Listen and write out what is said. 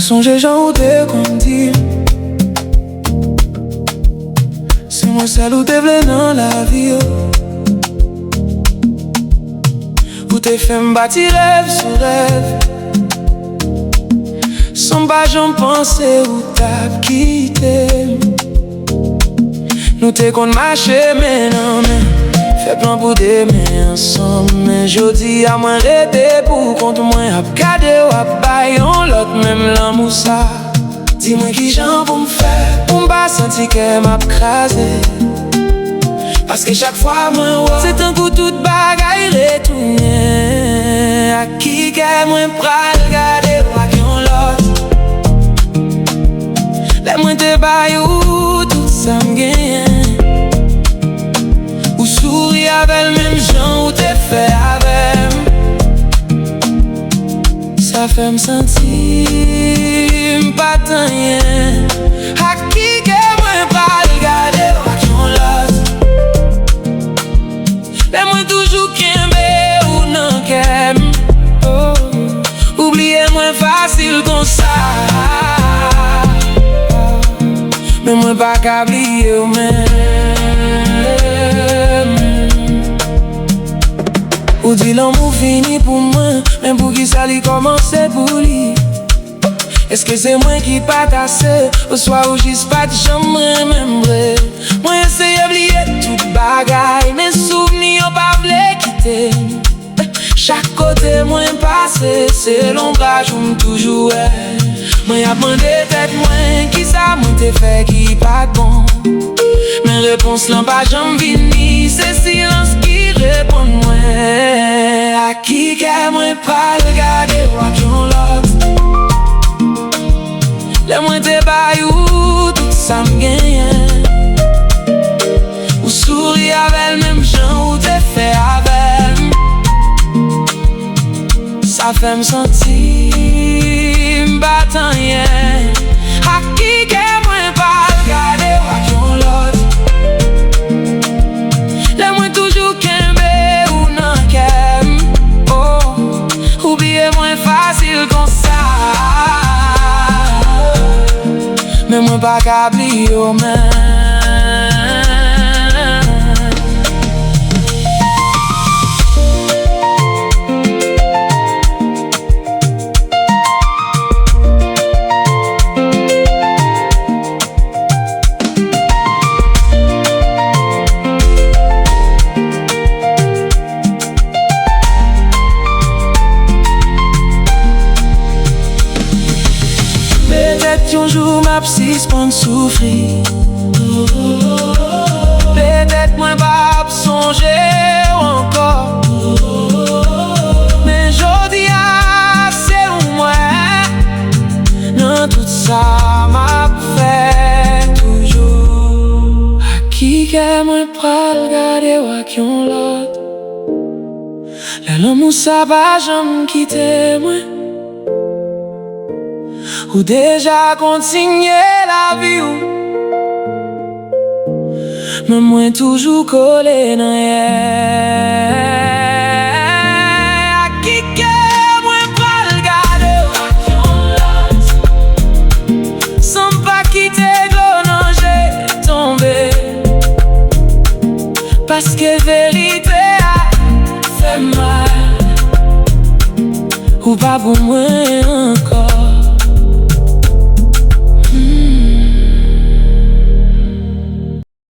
songe jan ou te kon di se mwen sel ou te vle nan la vi yo. Ou te fèm bati rêv sou rêv, sans pas j'en pense ou tap kite. Nou te kon mache men an men, fè plan pou deme ansan. Men jodi a mwen rete pou kont mwen ap kade ou ap bay yon lot mèm lan moussa. Di mwen ki jan pou m'fè, pou m'ba senti ke m'ap krasè. Paske chak fwa mwen wò, se tan kou tout bagay retounye. A ki ke mwen pral gade ou ak yon lot. Le mwen te bay ou tout sa m'genyen. Ou souri avèl mèm jan ou te fè avèm. Sa fè m'senti m'patan yen. A ki ke mwen pral gade ou ak yon lot. Le mwen toujou kembe ou nan kem. Oubliye mwen fasil kon sa. Men mwen pa ka bliye ou men. Ou di l'amou fini pou mwen, men pou ki sa li komanse pou li. Eske se mwen ki patase, ou swa ou jis pat jam remembre. Mwen eseye bliye tout bagay, men souveni yo pa vle kite. Chak kote mwen pase, se l'ombraj ou m'toujou wè. Mwen ap mande tèt mwen, ki sa mwen te fè ki pat bon. Men repons lan pa jam vini, se silans ki repon mwen. A ki ke mwen pal gade ou ak yon lot. Le mwen te bay ou tout sa m'genyen. Ou souri avèl mèm jan ou te fè avèl. Sa fè m'senti m'batan yen. A ki ke mwen pal gade ou ak yon lot. Le mwen toujou kembe ou nan kem. Oubliye mwen fasil kon sa. Men mwen pa ka bliye ou men. Yon jou m'ap sispon soufri. Peut-être mwen pa ap sonje ou ankor. Men jodi a se ou mwen. Nan tout sa m'ap fè toujou. A ki ke mwen pral gade ou ak yon lot. Le l'amou sa pa jam kite mwen. Ou deja kontinye la vi ou. Men mwen toujou kole nan ye. A ki ke mwen pral gade ou ak yon lot. San pa kite glo nan jè tombe. Paske verite a fè mal. Ou pa pou mwen anko.